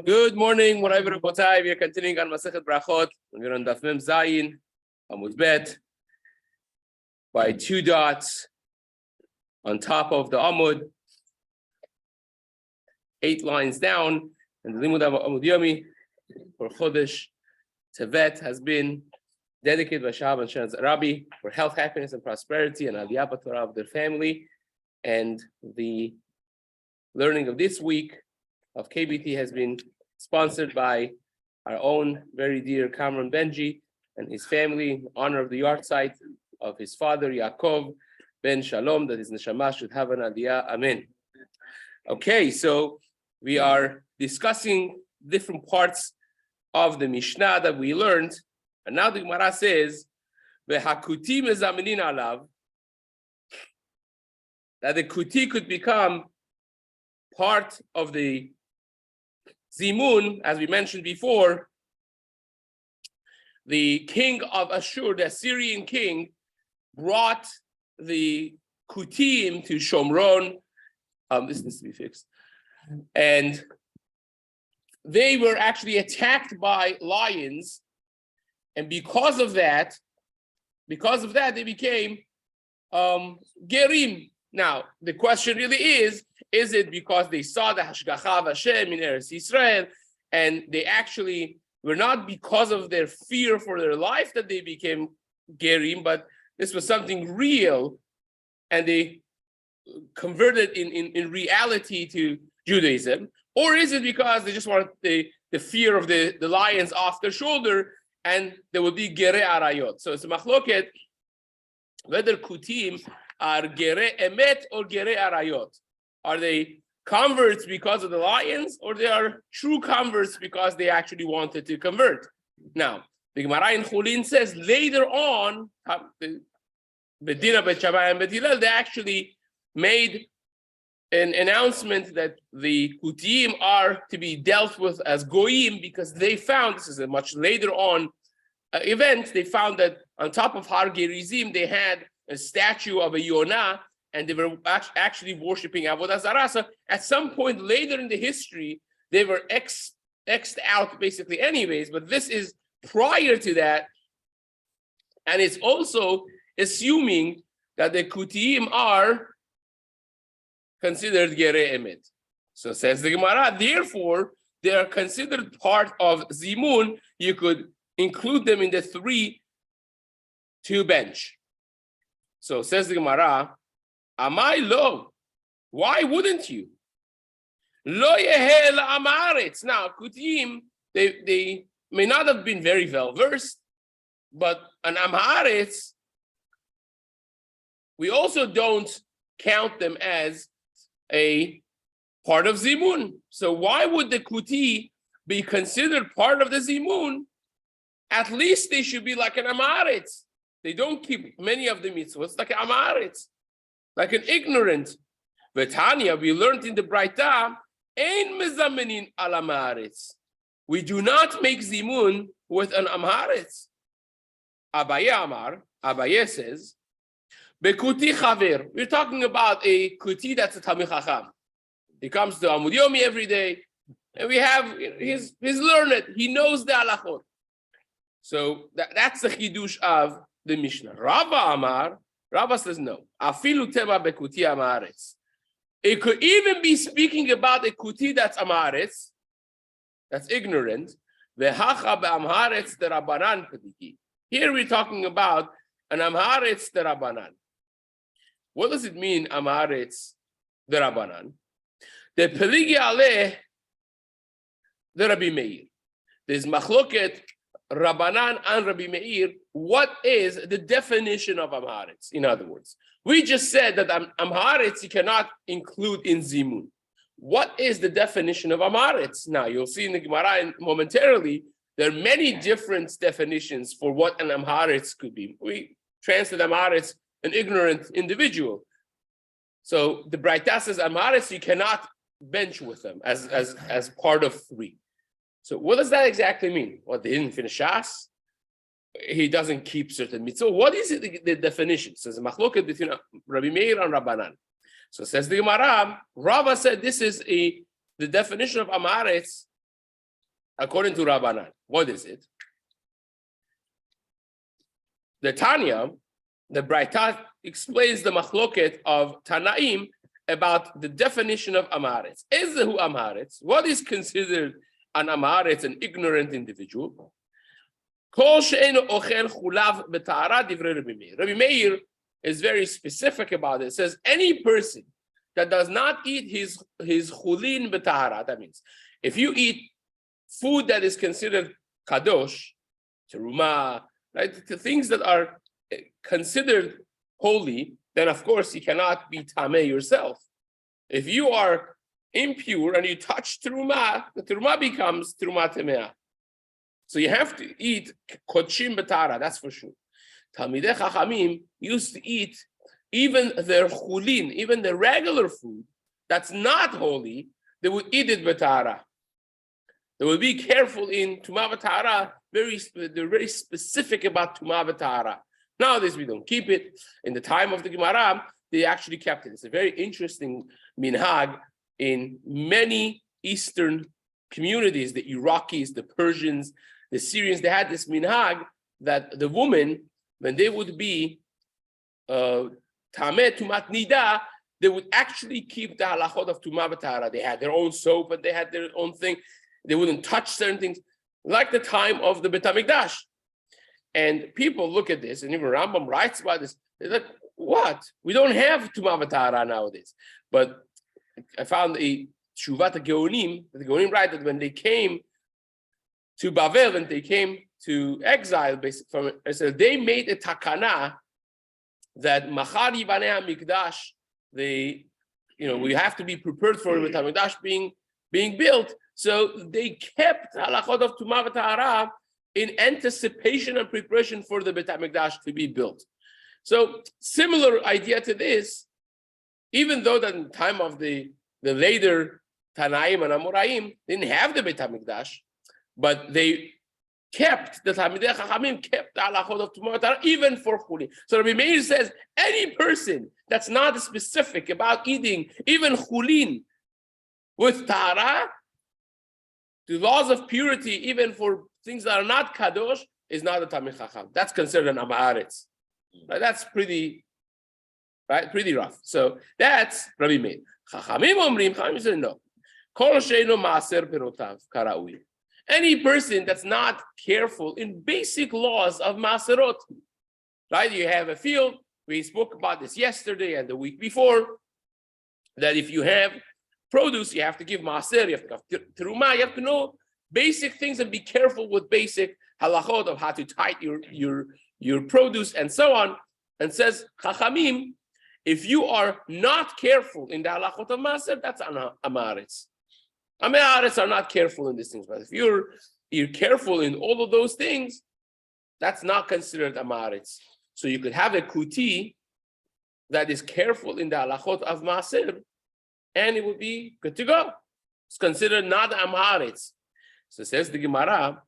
Good morning, whatever we are continuing on Masechet Berachot. We're on Daf Mem Zayin, Amud Bet, by 2 dots on top of the Amud, 8 lines down, and the Limud Amud Yomi for Chodesh Tevet has been dedicated by Shahab and Shanaz Rabbi for health, happiness, and prosperity, and Aliyah B'Torah of their family. And the learning of this week of KBT has been sponsored by our own very dear Kamran Benji and his family in honor of the yahrzeit of his father Yaakov ben Shalom, that his neshama should have an aliyah. Amen. Okay, so we are discussing different parts of the Mishnah that we learned, and now the Gemara says "Vehakuti mezamenin alav," that the kuti could become part of the Zimun, as we mentioned before. The king of Ashur, the Assyrian king, brought the Kutim to Shomron. This needs to be fixed. And they were actually attacked by lions. And because of that, they became Gerim. Now, the question really is it because they saw the Hashgacha of Hashem in Eretz Yisrael, and they actually were not because of their fear for their life that they became Gerim, but this was something real, and they converted in reality to Judaism? Or is it because they just wanted the fear of the lions off their shoulder, and there would be Gerei Arayot? So it's a machloket whether Kutim are Gerei Emet or Gerei Arayot. Are they converts because of the lions, or they are true converts because they actually wanted to convert? Now, the Gemara in Chulin says later on, Bedina, Bet Shammai, and Bet Hillel, they actually made an announcement that the Kutim are to be dealt with as Goyim, because they found, this is a much later on event, they found that on top of Har Gerizim, they had a statue of a Yonah, and they were actually worshiping Avodah Zarah. So at some point later in the history, they were X'd out basically anyways, but this is prior to that. And it's also assuming that the Kutiyim are considered Gerei Emet. So says the Gemara, therefore, they are considered part of Zimun. You could include them in the 3 to bench. So says the Gemara, Amai lo, why wouldn't you? Lo yehel amaretz. Now, Kutim, they may not have been very well versed, but an Amharetz, we also don't count them as a part of Zimun. So why would the Kuti be considered part of the Zimun? At least they should be like an Amharetz. They don't keep many of the mitzvahs like an Amharetz, like an ignorant. V'tanya, we learned in the Braita, ein mezamenin al Amharetz. We do not make zimun with an Amharetz. Abaye says, bekuti chaver. We're talking about a kuti that's a Talmid Chacham. He comes to Amud Yomi every day, and we have his learned. He knows the halachot. So that's the chidush of the Mishnah. Rabbi says no. Afilu tema bekuti Amharetz. It could even be speaking about a kuti that's Amharetz, that's ignorant. Vehacha be'amharetz derabanan kadiki. Here we're talking about an Amharetz derabanan. What does it mean, Amharetz derabanan? The peligi aleh the Rabbi Meir. There's machloket Rabbanan and Rabbi Meir. What is the definition of Amharetz? In other words, we just said that Amharetz you cannot include in Zimun. What is the definition of Amharetz? Now, you'll see in the Gemara momentarily, there are many different definitions for what an Amharetz could be. We translate Amharetz, an ignorant individual. So the Braita says Amharetz you cannot bench with them as part of 3. So what does that exactly mean? What, they didn't finish Shas? He doesn't keep certain mitzvah. What is it, the definition? So it's a machloket between Rabbi Meir and Rabbanan. So says the Gemara, Rava said this is a the definition of Amaretz according to Rabbanan. What is it? The Tanya, the Berachot, explains the machloket of Tanaim about the definition of Amaretz. Ezehu Amaretz, what is considered an Amaretz, an ignorant individual? Kol she'eno ochel chulav b'ta'ara divrei Rabbi Meir. Rabbi Meir is very specific about it. It says any person that does not eat his chulin b'ta'ara, that means if you eat food that is considered kadosh, teruma, right, the things that are considered holy, then of course you cannot be tameh yourself. If you are impure and you touch teruma, the teruma becomes teruma temeah. So you have to eat kodshim b'ta'ara, that's for sure. Talmidei Chachamim used to eat even their chulin, even the regular food that's not holy, they would eat it b'ta'ara. They would be careful in tumah b'ta'ara. They're very specific about tumah b'ta'ara. Nowadays we don't keep it. In the time of the Gemara, they actually kept it. It's a very interesting minhag in many Eastern communities, the Iraqis, the Persians, the Syrians. They had this minhag that the woman, when they would be tameh tumat nida, they would actually keep the halachot of tumah b'ta'ara. They had their own soap and they had their own thing. They wouldn't touch certain things, like the time of the Bet HaMikdash. And people look at this, and even Rambam writes about this. They're like, what? We don't have tumah b'ta'ara nowadays. But I found a Shuvat Geonim, the Geonim write that when they came to Bavel and they came to exile, basically, they made a takana that Machar Yibanei HaMikdash, we have to be prepared for the Bet HaMikdash being built. So they kept halachot of tumah v'tahara in anticipation and preparation for the Bet HaMikdash to be built. So similar idea to this, even though that in the time of the later Tanaim and Amoraim didn't have the Bet HaMikdash, but they kept, the Talmidei Chachamim kept the halachot of tumah v'tahara even for chulin. So Rabbi Meir says any person that's not specific about eating even chulin with tahara, the laws of purity, even for things that are not kadosh, is not a Talmid Chacham. That's considered an Amaretz. Right? That's pretty rough. So that's Rabbi Meir. Chachamim say no. Kol she'eino maaser perotav karaui. Any person that's not careful in basic laws of maaserot, right? You have a field. We spoke about this yesterday and the week before. That if you have produce, you have to give maaser, you have to give teruma, you have to know basic things and be careful with basic halachot of how to tie your produce and so on. And says Chachamim, if you are not careful in the halachot of maaser, that's an amaretz. Amaretz are not careful in these things, but if you're careful in all of those things, that's not considered amaretz. So you could have a kuti that is careful in the halachot of maaser, and it would be good to go. It's considered not Amaretz. So says the Gemara,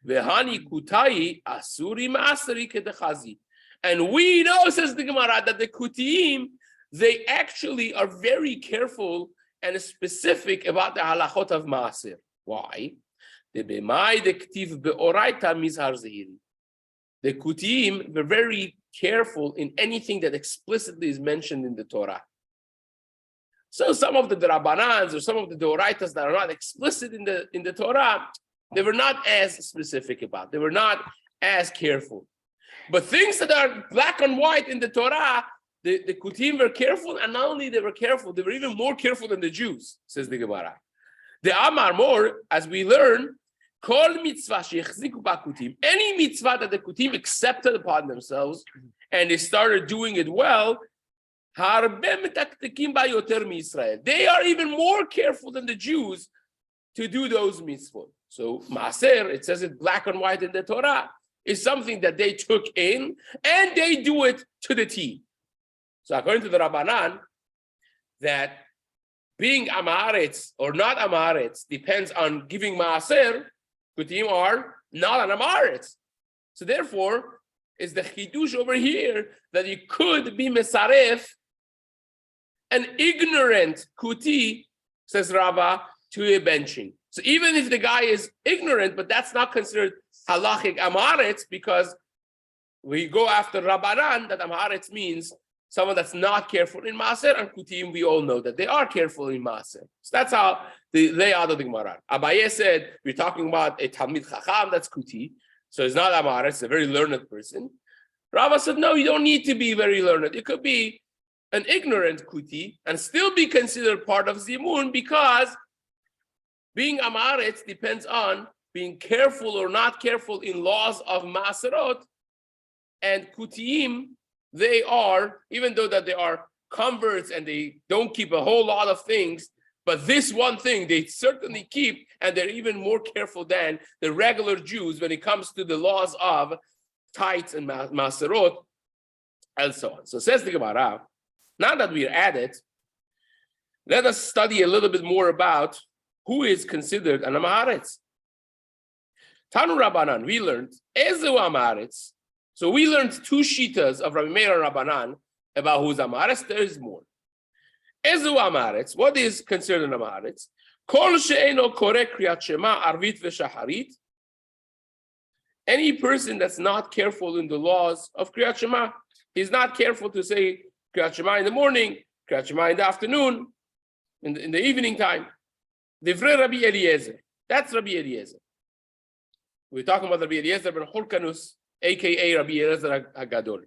Vehani kutai asuri ma'asari kedechazi. And we know, says the Gemara, that the kutiim, they actually are very careful and specific about the halachot of maaser. Why? The kutiim were very careful in anything that explicitly is mentioned in the Torah. So some of the Rabbanans or some of the Deoraitas that are not explicit in the Torah, they were not as specific about. They were not as careful. But things that are black and white in the Torah, the Kutim were careful, and not only they were careful, they were even more careful than the Jews, says the Gemara. The Amar more, as we learn, Kol mitzvah shechziku ba'kutim. Any mitzvah that the Kutim accepted upon themselves and they started doing it well, they are even more careful than the Jews to do those mitzvot. So maaser, it says it black and white in the Torah, is something that they took in and they do it to the T. So according to the Rabbanan, that being amaretz or not amaretz depends on giving maaser, kutim are not an amaretz. So therefore, is the chidush over here that you could be mesaref an ignorant kuti, says Rava, to a benching. So even if the guy is ignorant, but that's not considered halachic amaretz, because we go after Rabbanan, that amaretz means someone that's not careful in Maaser, and Kutim, we all know that they are careful in Maaser. So that's how they lay out of the Gemara. Abaye said, we're talking about a Talmid Chacham, that's Kuti, so it's not amaretz, it's a very learned person. Rava said, no, you don't need to be very learned. It could be an ignorant Kuti and still be considered part of Zimun, because being amaretz depends on being careful or not careful in laws of Maaserot, and Kutiyim, they are, even though that they are converts and they don't keep a whole lot of things, but this one thing they certainly keep, and they're even more careful than the regular Jews when it comes to the laws of tithes and Maaserot, and so on. So says the Gemara, now that we're at it, let us study a little bit more about who is considered an amaretz. Tanu Rabbanan, we learned, Ezu amaretz. So we learned two shitas of Rabbi Meir and Rabbanan about who's amaretz. There is more. Ezu amaretz, what is considered an amaretz? Kol she'eno koreh kriyat shema arvit v'shacharit. Any person that's not careful in the laws of kriyat shema, he's not careful to say kriyat shema in the morning, kriyat shema in the afternoon, in the evening time. Divrei Rabbi Eliezer. That's Rabbi Eliezer. We're talking about Rabbi Eliezer ben Hurkanus, aka Rabbi Eliezer HaGadol.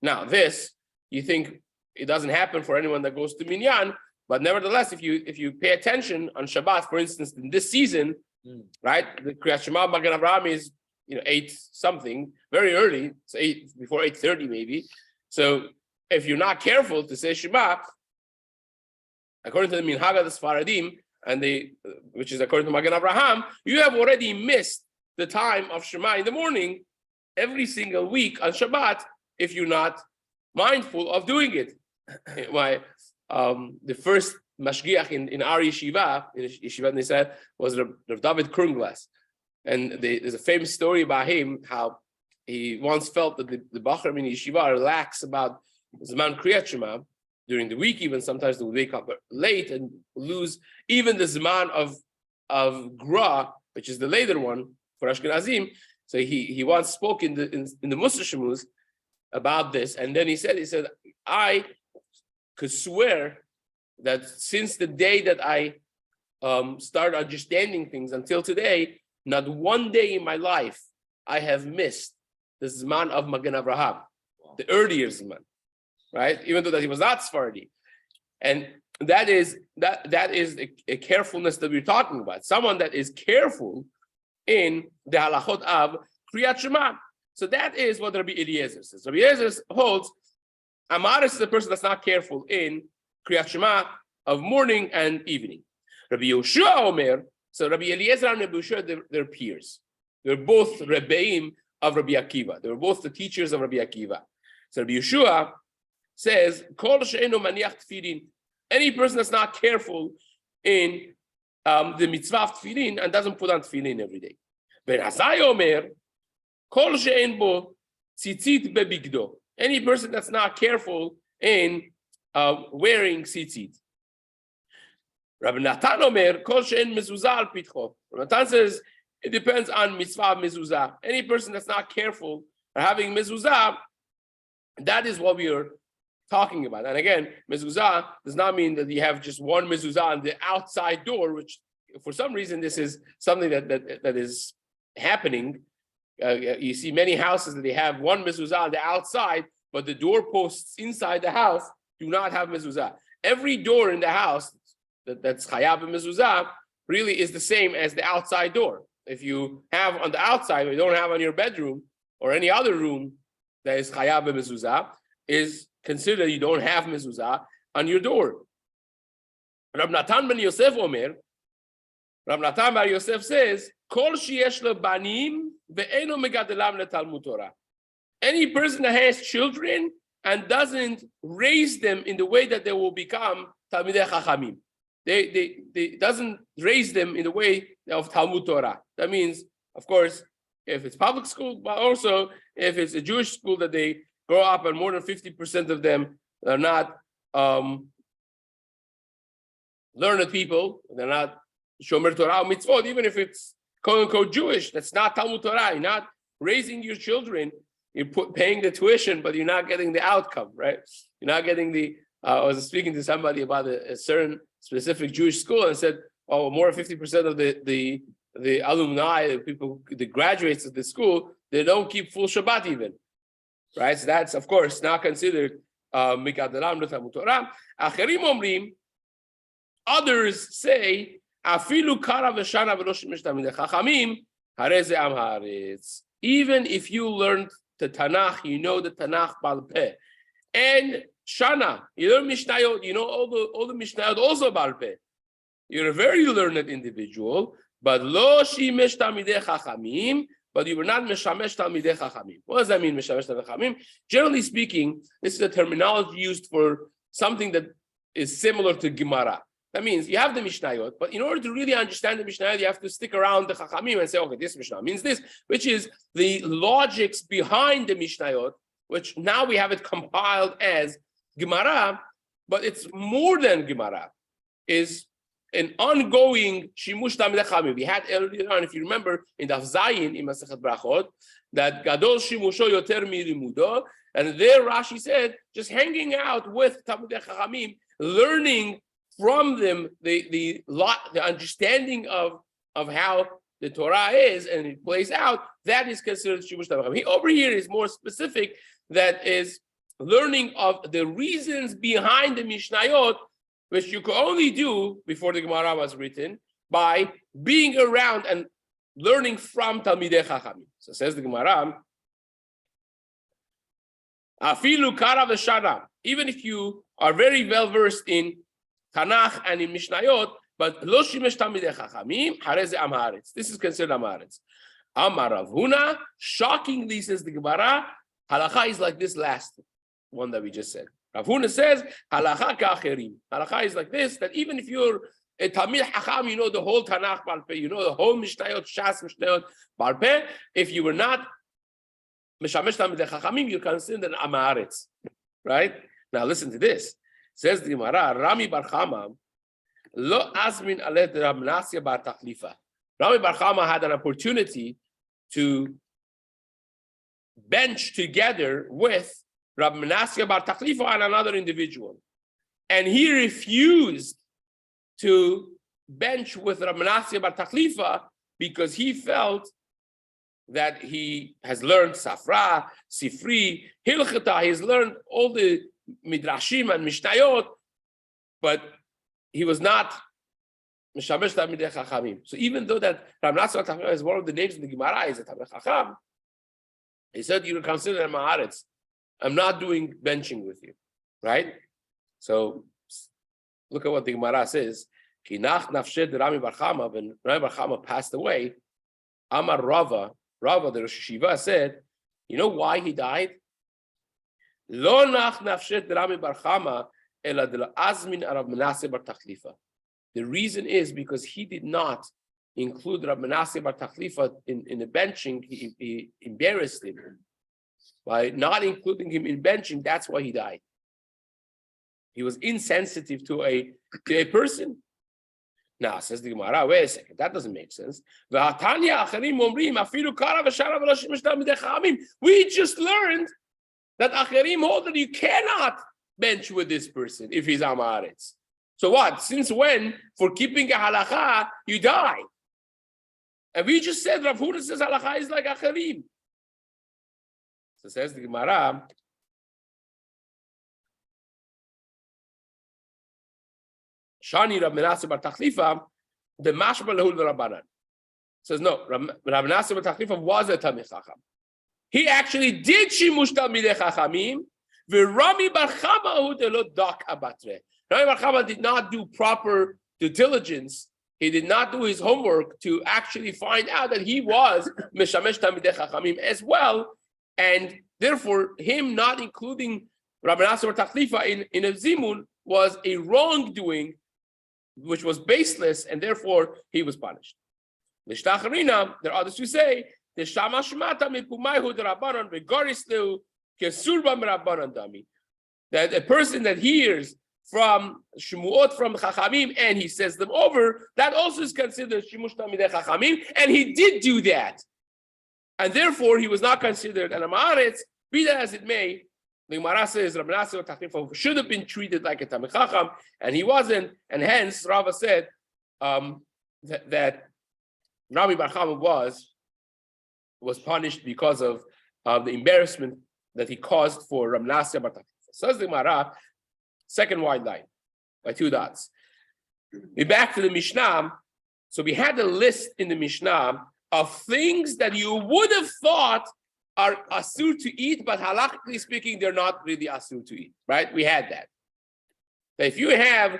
Now, this, you think it doesn't happen for anyone that goes to Minyan, but nevertheless, if you pay attention on Shabbat, for instance, in this season, right, the Kriyat Shema Magen Avraham is 8 something, very early, so 8 before 8:30 maybe. So if you're not careful to say Shema, according to the Minhag of the Sfaradim, and which is according to Magen Avraham, you have already missed the time of Shema in the morning every single week on Shabbat if you're not mindful of doing it. The first mashgiach in our yeshiva, in Yeshiva Nisad, was Rav David Krunglas. And there's a famous story about him, how he once felt that the Bachram in Yeshiva are lax about Zman Kriyat Shema. During the week, even sometimes they would wake up late and lose even the Zman of Gra, which is the later one for Ashkenazim. So he once spoke in the Mussar Shemuz about this, and then he said, I could swear that since the day that I started understanding things until today, not one day in my life I have missed the Zman of Magen Avraham, the earlier Zman. Right, even though that he was not Sephardi, and that is a carefulness that we're talking about. Someone that is careful in the halachot of Kriyat Shema. So that is what Rabbi Eliezer says. Rabbi Eliezer holds amaretz is the person that's not careful in Kriyat Shema of morning and evening. Rabbi Yehoshua Omer. So Rabbi Eliezer and Rabbi Yehoshua, they're peers. They're both Rebbeim of Rabbi Akiva. They were both the teachers of Rabbi Akiva. So Rabbi Yehoshua says, any person that's not careful in the mitzvah of tefillin and doesn't put on tefillin every day. Ben Azai Omer, kol she'en bo tzitzit bebigdo. Any person that's not careful in wearing tzitzit. Rabbi Natan Omer, kol she'en mezuzah al pitcho. Rabbi Natan says, it depends on mitzvah mezuzah. Any person that's not careful or having mezuzah, that is what we are talking about. And again, mezuzah does not mean that you have just one mezuzah on the outside door, which for some reason this is something that is happening. You see many houses that they have one mezuzah on the outside, but the doorposts inside the house do not have mezuzah. Every door in the house that's chayav mezuzah really is the same as the outside door. If you have on the outside, or you don't have on your bedroom or any other room that is chayav mezuzah, is consider you don't have mezuzah on your door. Rab Natan ben Yosef Omer, Rab Natan bar Yosef says, Kol sheyesh lo banim ve'eno megadelam letalmud Torah. Any person that has children and doesn't raise them in the way that they will become Talmidei Chachamim. They doesn't raise them in the way of Talmud Torah. That means, of course, if it's public school, but also if it's a Jewish school that they grow up and more than 50% of them are not learned people, they're not Shomer Torah mitzvot, even if it's quote unquote Jewish, that's not Talmud Torah. You're not raising your children, you're paying the tuition, but you're not getting the outcome, right? You're not getting the. I was speaking to somebody about a certain specific Jewish school and said, "Oh, more than 50% of the alumni, the people, the graduates of the school, they don't keep full Shabbat even, right? So that's of course not considered mikadaram l'Talmud Torah." Acherim omrim, others say, "Afilu kara v'shana v'lo shemesh talmidei chachamim, harei ze am haaretz." Even if you learned the Tanakh, you know the Tanakh Baal Peh, and Shana, you learn Mishnayot, you know all the Mishnayot also Baal Peh. You're a very learned individual, but lo shimesh talmidei chachamim, but you were not meshamesh talmidei chachamim. What does that mean, meshamesh talmidei chachamim? Generally speaking, this is a terminology used for something that is similar to Gemara. That means you have the Mishnayot, but in order to really understand the Mishnayot, you have to stick around the Chachamim and say, okay, this Mishnah means this, which is the logics behind the Mishnayot, which now we have it compiled as Gemara, but it's more than Gemara. Is an ongoing Shimush Talmidei Chachamim. We had earlier on, if you remember, in Daf Zayin, in Masechet Berachot, that Gadol Shimusho Yoter Mirimudo, and there Rashi said, just hanging out with Talmidei Chachamim, learning from them the understanding of how the Torah is and it plays out, that is considered Shimush Talmidei Chachamim. Over here is more specific, that is learning of the reasons behind the Mishnayot, which you could only do before the Gemara was written by being around and learning from Talmidei Chachamim. So says the Gemara, Afilu kara v'shana, even if you are very well versed in Tanakh and in Mishnayot, but lo shimesh talmidei chachamim, harei ze am haaretz. This is considered am haaretz. Amar Rav Huna, shockingly, says the Gemara, halacha is like this last one that we just said. Rav Huna says, halacha ka'acherim. Halacha is like this, that even if you're a Talmid Chacham, you know the whole Tanakh Baal Peh, you know the whole Mishnayot, Shas Mishnayot Baal Peh, if you were not Meshamesh Talmidei Chachamim, you're considered am haaretz. Right? Now listen to this. Says the Gemara, Rami Bar Chama, lo azmin alet Rab Menasya bar Tachlifa. Rami Bar Chama had an opportunity to bench together with Rab Menasya bar Tachlifa and another individual. And he refused to bench with Rab Menasya bar Tachlifa because he felt that he has learned Safra, Sifri, Hilchata, he's learned all the Midrashim and Mishnayot, but he was not Mishamesh Talmidei Chachamim. So even though that Rab Menasya bar Tachlifa is one of the names in the Gemara, is a Talmidei Chacham, he said, you consider him haaretz. I'm not doing benching with you, right? So look at what the Gemara says. Ki nach nafshed Rami Bar Chama, when Rami Bar Chama passed away, Amar Rava, the Rosh Yeshiva said, you know why he died? Lo nach nafshed Rami Bar Chama ela de azmin Rab Menasya bar Tachlifa. The reason is because he did not include Rab Menasya bar Tachlifa in the benching. He embarrassed him by not including him in benching. That's why he died. He was insensitive to a person. Now, says the Gemara, wait a second, that doesn't make sense. We just learned that Acherim hold that you cannot bench with this person if he's am haaretz. So what? Since when, for keeping a halacha, you die? And we just said, Rav Huna says halacha is like Acherim. So says the Gemara, Shani Rab Menasya bar Tachlifa, the mashma lehul v'Rabbanan. Says no, Rab Menasya bar Tachlifa was a Talmid Chacham. He actually did shimush Talmidei Chachamim. V'Rami Bar Chama hu delo dak abatre. Rami Bar Chama did not do proper due diligence. He did not do his homework to actually find out that he was Meshamesh Talmidei Chachamim as well, and therefore him not including Rab Menasya bar Tachlifa in a zimun was a wrongdoing, which was baseless, and therefore he was punished. There are others who say that a person that hears from Shmuot from Chachamim, and he says them over, that also is considered Shimush Talmidei Chachamim, and he did do that. And therefore, he was not considered an Amaretz. Be that as it may, the Gemara says Rabbi Nassim should have been treated like a Talmid Chacham, and he wasn't, and hence Rava said that Rabbi Bar Chama was punished because of the embarrassment that he caused for Rabbi Nassim Bar Chama. Says the Gemara, second white line by 2 dots. We're back to the Mishnah. So we had a list in the Mishnah of things that you would have thought are asur to eat, but halachically speaking, they're not really asur to eat, right? We had that. So if you have,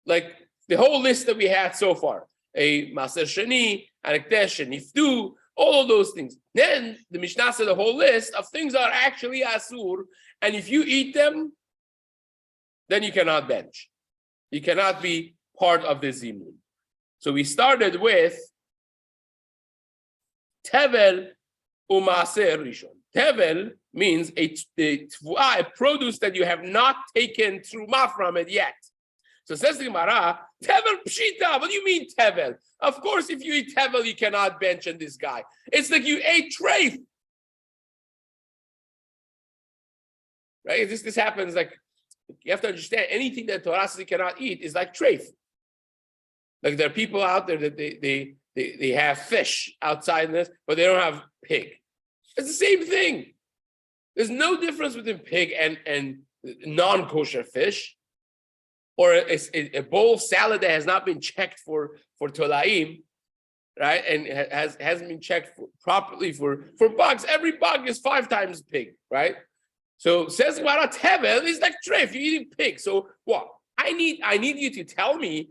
like, the whole list that we had so far, a maser sheni, an ekdesh, and niftu, all of those things. Then the Mishnah said a whole list of things that are actually asur, and if you eat them, then you cannot bench. You cannot be part of the zimun. So we started with tevel u'maser rishon. Tevel means a produce that you have not taken truma from it yet. So says the Gemara, tevel pshita. What do you mean tevel? Of course, if you eat tevel, you cannot bench on this guy. It's like you ate treif. Right? This happens like, you have to understand, anything that Torah says you cannot eat is like treif. Like there are people out there that they have fish outside this, but they don't have pig. It's the same thing. There's no difference between pig and non-kosher fish, or a bowl of salad that has not been checked for tolaim, right? And hasn't been checked properly for bugs. Every bug is 5 times pig, right? So says Gemara, tevel is like treif. You're eating pig. So what? I need you to tell me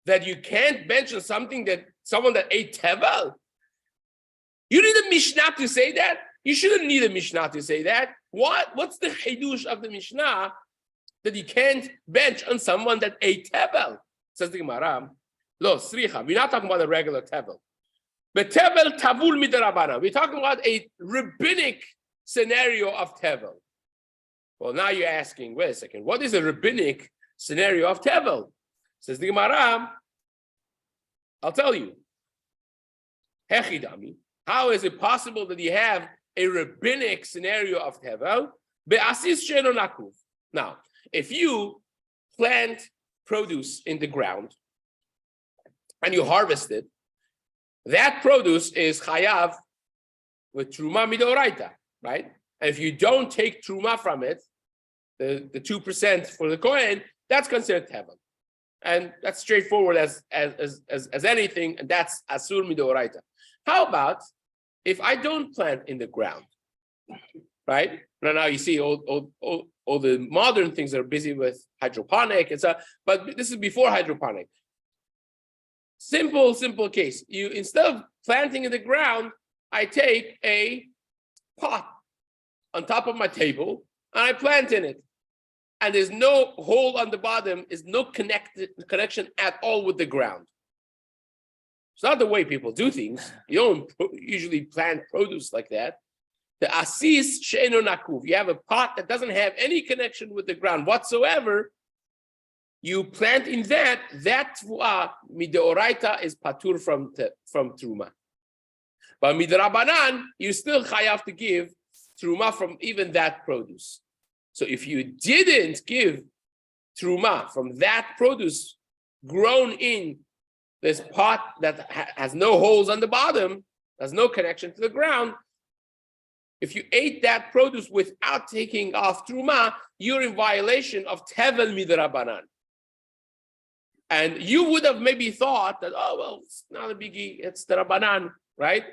that you can't bench on something that someone that ate tevel. You need a Mishnah to say that. You shouldn't need a Mishnah to say that. What's the chidush of the Mishnah that you can't bench on someone that ate tevel? Says the Gemara. Lo sricha. We're not talking about a regular tevel, but tevel tavul midarabana. We're talking about a rabbinic scenario of tevel. Well, now you're asking, wait a second, what is a rabbinic scenario of tevel? Says the Gemara, I'll tell you. Hechidami. How is it possible that you have a rabbinic scenario of tevel? Be'asis she'eno nakuv. Now, if you plant produce in the ground and you harvest it, that produce is chayav with truma midoraita. Right? And if you don't take truma from it, the 2% for the Kohen, that's considered tevel. And that's straightforward as anything, and that's asur midoraita. How about if I don't plant in the ground? Right? Now you see all the modern things that are busy with hydroponic and stuff, but this is before hydroponic. Simple case. You, instead of planting in the ground, I take a pot on top of my table and I plant in it, and there's no hole on the bottom, is no connection at all with the ground. It's not the way people do things. You don't usually plant produce like that. The asis she'eno nakuv. You have a pot that doesn't have any connection with the ground whatsoever. You plant in that tvua mideoraita is patur from truma. But midrabanan, you still chayav to give truma from even that produce. So if you didn't give truma from that produce grown in this pot that has no holes on the bottom, has no connection to the ground, if you ate that produce without taking off truma, you're in violation of tevel midrabanan. And you would have maybe thought that, oh, well, it's not a biggie, it's the Rabbanan, right?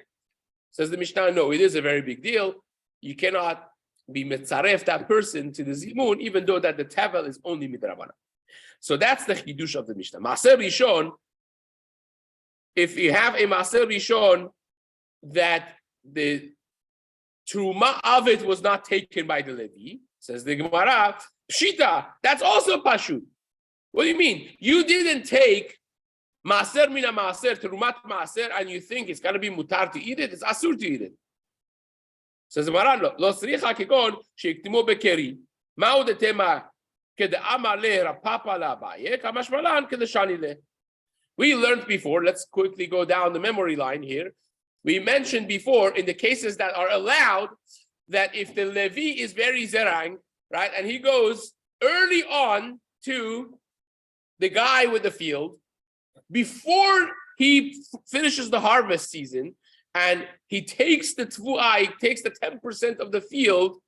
Says the Mishnah, no, it is a very big deal. You cannot be metzaref that person to the zimun, even though that the tevel is only midrabanan. So that's the chidush of the Mishnah. Maser Rishon, if you have a Maser Rishon that the truma of it was not taken by the Levi, says the Gemara, pshita, that's also pashut. What do you mean? You didn't take Maser mina Maser, Terumat Maser, and you think it's going to be mutar to eat it? It's asur to eat it. Says the Maran, lo sricha kegon sheiktimu bekeri. Ma'u de tema We learned before, let's quickly go down the memory line here. We mentioned before in the cases that are allowed that if the Levi is very zerang, right, and he goes early on to the guy with the field, before he finishes the harvest season, and he takes the tvu'ah, he takes the 10% of the field,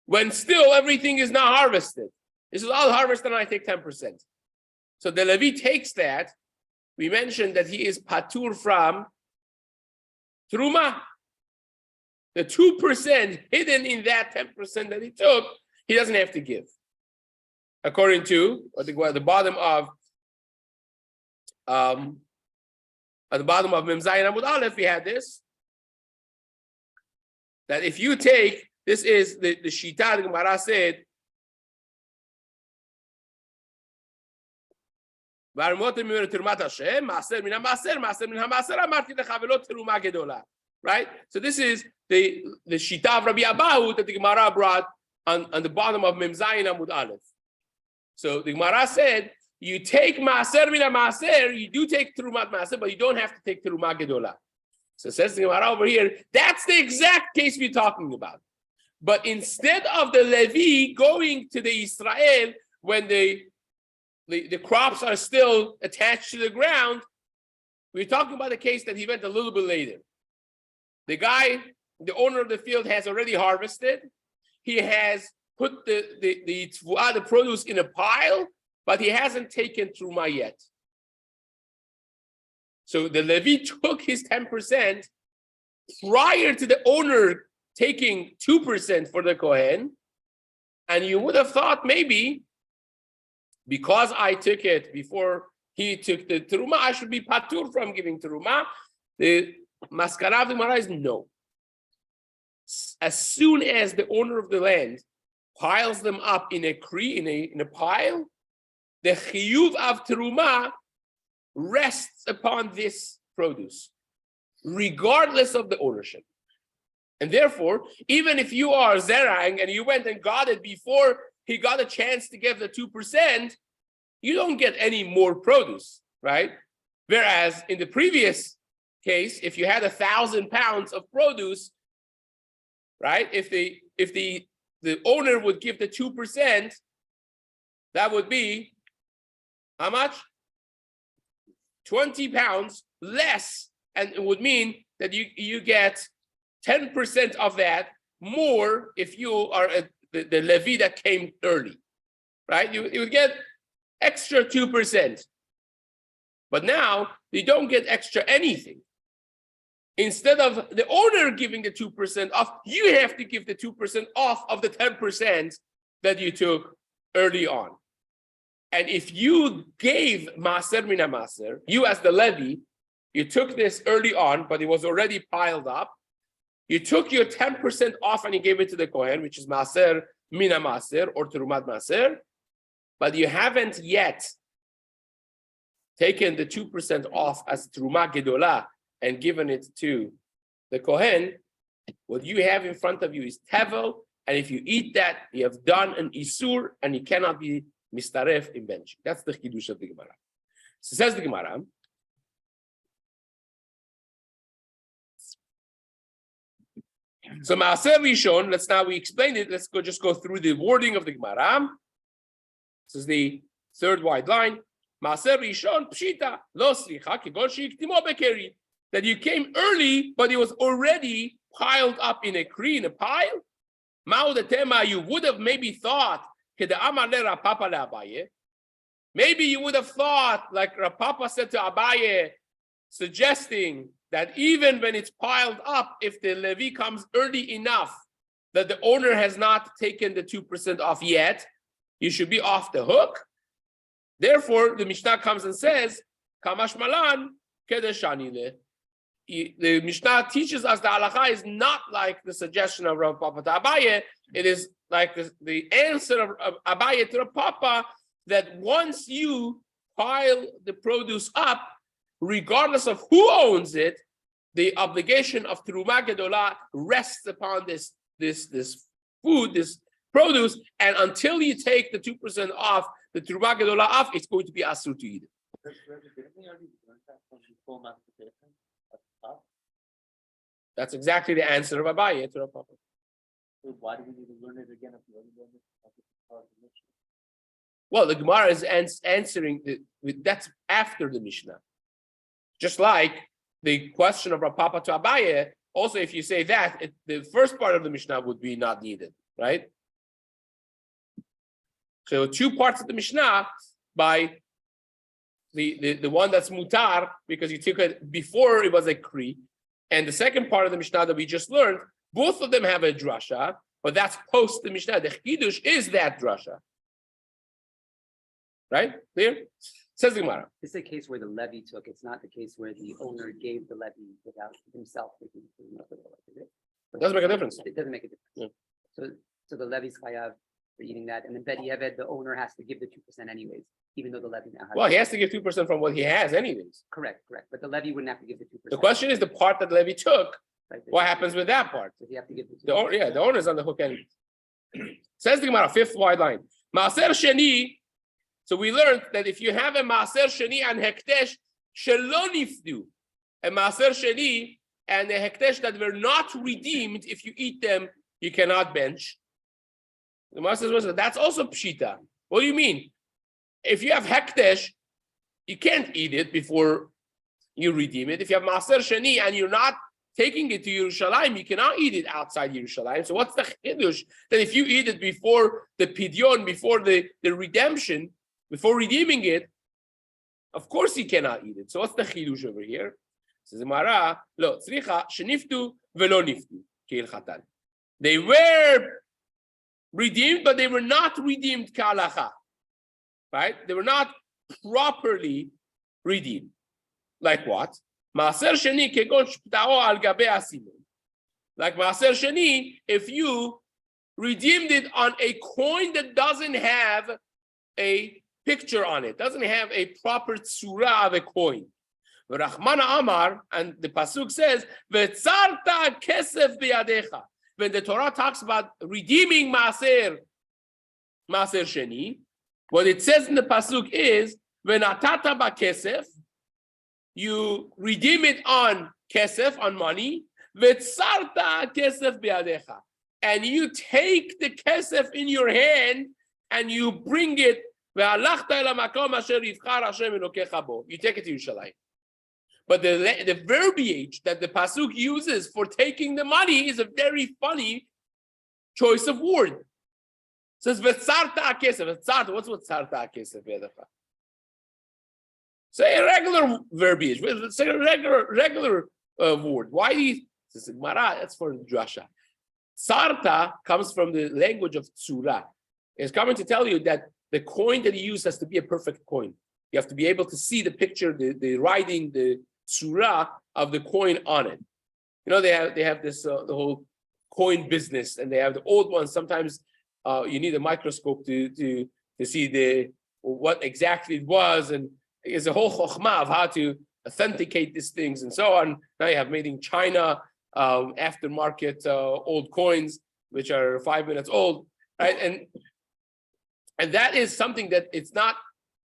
when still everything is not harvested. This is all harvested and I take 10%. So the Levi takes that. We mentioned that he is patur from Truma. The 2% hidden in that 10% that he took, he doesn't have to give. According to at the bottom of Mem Zayin Amud Aleph, we had this. That if you take, this is the Shita, the Gemara said, right? So this is the Shita of Rabbi Abahu that the Gemara brought on the bottom of Mem Zayin Amud Aleph. So the Gemara said, you take Maaser Mina Maaser, you do take Terumat Maaser, but you don't have to take Teruma Gedola. So it says the Gemara over here, that's the exact case we're talking about. But instead of the Levi going to the Israel when the crops are still attached to the ground, we're talking about a case that he went a little bit later. The guy, the owner of the field, has already harvested. He has put the produce in a pile, but he hasn't taken Truma yet. So the Levi took his 10% prior to the owner taking 2% for the Kohen, and you would have thought maybe because I took it before he took the Teruma, I should be patur from giving Teruma. The Maskara of the Gemara is no. As soon as the owner of the land piles them up in a pile, the chiyuv of Teruma rests upon this produce, regardless of the ownership. And therefore, even if you are zerang and you went and got it before he got a chance to give the 2%, you don't get any more produce, right? Whereas in the previous case, if you had 1,000 pounds of produce, right? If the owner would give the 2%, that would be how much? 20 pounds less, and it would mean that you get 10% of that more if you are the Levi that came early, right? You would get extra 2%. But now you don't get extra anything. Instead of the owner giving the 2% off, you have to give the 2% off of the 10% that you took early on. And if you gave Maaser Mina Maaser, you as the Levi, you took this early on, but it was already piled up. You took your 10% off and you gave it to the Kohen, which is Maaser Mina Maaser or Terumat Maaser, but you haven't yet taken the 2% off as Teruma Gedola and given it to the Kohen. What you have in front of you is Tevel, and if you eat that, you have done an Isur, and you cannot be Mistaref in bench. That's the Chidush of the Gemara. So says the Gemara, so Maaser Rishon, we explained it. Let's just go through the wording of the Gemara. This is the third wide line. Maaser Rishon Pshita Lo Sricha Kigon Shiktimo Bekeri. That you came early, but it was already piled up in a pile. Ma'u Tema, you would have maybe thought, maybe you would have thought, like Rapapa said to Abaye, suggesting that even when it's piled up, if the Levi comes early enough that the owner has not taken the 2% off yet, you should be off the hook. Therefore, the Mishnah comes and says, Kamash Malan Kedeshanile. The Mishnah teaches us the halacha is not like the suggestion of Rav Papa to Abaye. It is like the answer of Abaye to Rav Papa, that once you pile the produce up, regardless of who owns it, the obligation of Teruma Gedola rests upon this food, this produce, and until you take the 2% off, the Truma Gedola off, it's going to be asur to eat it. That's exactly the answer of Abaye to Rav Papa. Why do we need to learn it again if we already learned it? Well, the Gemara is answering that's after the Mishnah. Just like the question of Rav Papa to Abaye, also if you say that, the first part of the Mishnah would be not needed, right? So 2 parts of the Mishnah by the one that's mutar, because you took it before it was a kri, and the second part of the Mishnah that we just learned, both of them have a drasha, but that's post the Mishnah. The chidush is that drasha. Right? Clear? Says the Gemara. This is a case where the levy took. It's not the case where the owner gave the levy without himself taking it. It doesn't make a difference. It doesn't make a difference. Yeah. So the levy's chayav for eating that, and then Bedi Eved, the owner has to give the 2% anyways, even though the levy now has. Well, he has to give 2% from what he has anyways. Correct. But the levy wouldn't have to give the 2%. The question is the part that Levi took. Right, What happens with that part? Does he have to give The owner's on the hook anyways. Says the Gemara, 5th wide line. Maaser Sheni. So we learned that if you have a Maaser Sheni and Hektesh Shelo Nifdu, a Maaser Sheni and a Hektesh that were not redeemed, if you eat them, you cannot bench. The Master says, that's also Pshita. What do you mean? If you have Hektesh, you can't eat it before you redeem it. If you have Maaser Sheni and you're not taking it to Yerushalayim, you cannot eat it outside Yerushalayim. So what's the chidush? That if you eat it before the pidyon, before the redemption, before redeeming it, of course you cannot eat it. So what's the chidush over here? Says Gemara, lo tzricha sheniftu velo niftu keilchatan. They were redeemed, but they were not redeemed kalacha. Right? They were not properly redeemed. Like what? Maaser Sheni kegon shptao al gabe asimon. Like Maaser Sheni, if you redeemed it on a coin that doesn't have a picture on it, doesn't have a proper tzura of a coin. Rachmana Amar, and the pasuk says, "V'tzarta kesef biyadecha." When the Torah talks about redeeming Maaser Sheni, what it says in the pasuk is, "V'natata ba'kesef." You redeem it on kesef, on money, v'tzarta kesef biyadecha, and you take the kesef in your hand and you bring it. You take it to Yerushalayim. But the verbiage that the pasuk uses for taking the money is a very funny choice of word. It says v'tzarta kesef. What's tzarta kesef biyadecha? Say a regular verbiage. Say a regular word. Why do you say Gemara? That's for drasha. Sarta comes from the language of tzura. It's coming to tell you that the coin that you use has to be a perfect coin. You have to be able to see the picture, the writing, the tzura of the coin on it. You know, they have this the whole coin business, and they have the old ones. Sometimes you need a microscope to see what exactly it was, and there's a whole chokhmah of how to authenticate these things and so on. Now you have made in China aftermarket old coins, which are 5 minutes old, right? And that is something that it's not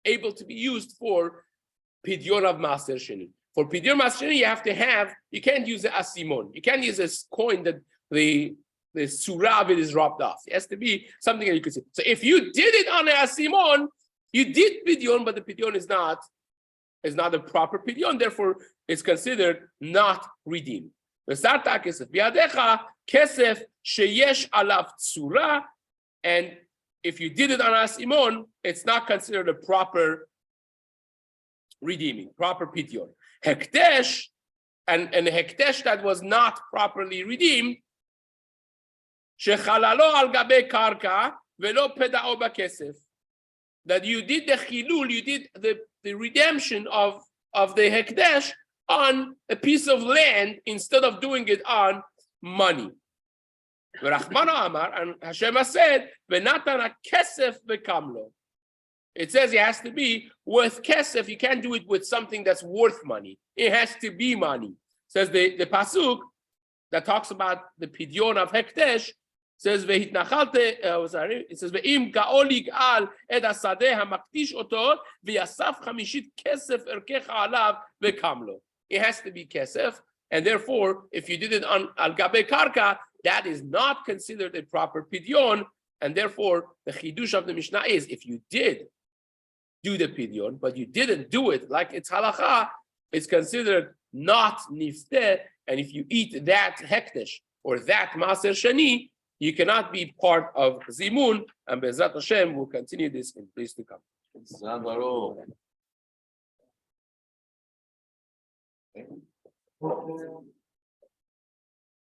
able to be used for pidyon of Maaser Sheni. For pidyon Maaser Sheni, you can't use the asimon. You can't use a coin that the surah of it is robbed off. It has to be something that you could see. So if you did it on the asimon, you did pidyon, but the pidyon is not a proper pidyon. Therefore, it's considered not redeemed. V'sarta kesef biyadecha kesef sheyesh alav tzura, and if you did it on asimon, it's not considered a proper redeeming, proper pidyon. Hektesh, and hektesh that was not properly redeemed, shechalalo al gabe karka velo pedao b'kesef. That you did the chilul, you did the redemption of the hekdesh on a piece of land instead of doing it on money. Rachmana Amar, and Hashem has said, "V'natana kesef v'kamlo." It says it has to be worth kesef. You can't do it with something that's worth money. It has to be money. Says the pasuk that talks about the pidyon of hekdesh says it says ve'im ga'ol yig'al et hasadeh hamaktish oto v'yasaf chamishit kesef erkecha alav ve'kamlo. It has to be kesef, and therefore, if you did it on al gabe karka, that is not considered a proper pidyon, and therefore the chidush of the Mishnah is if you did do the pidyon, but you didn't do it like it's halacha, it's considered not nifteh, and if you eat that hekdesh or that maser shani, you cannot be part of zimun, and Be'ezrat Hashem will continue this in place to come.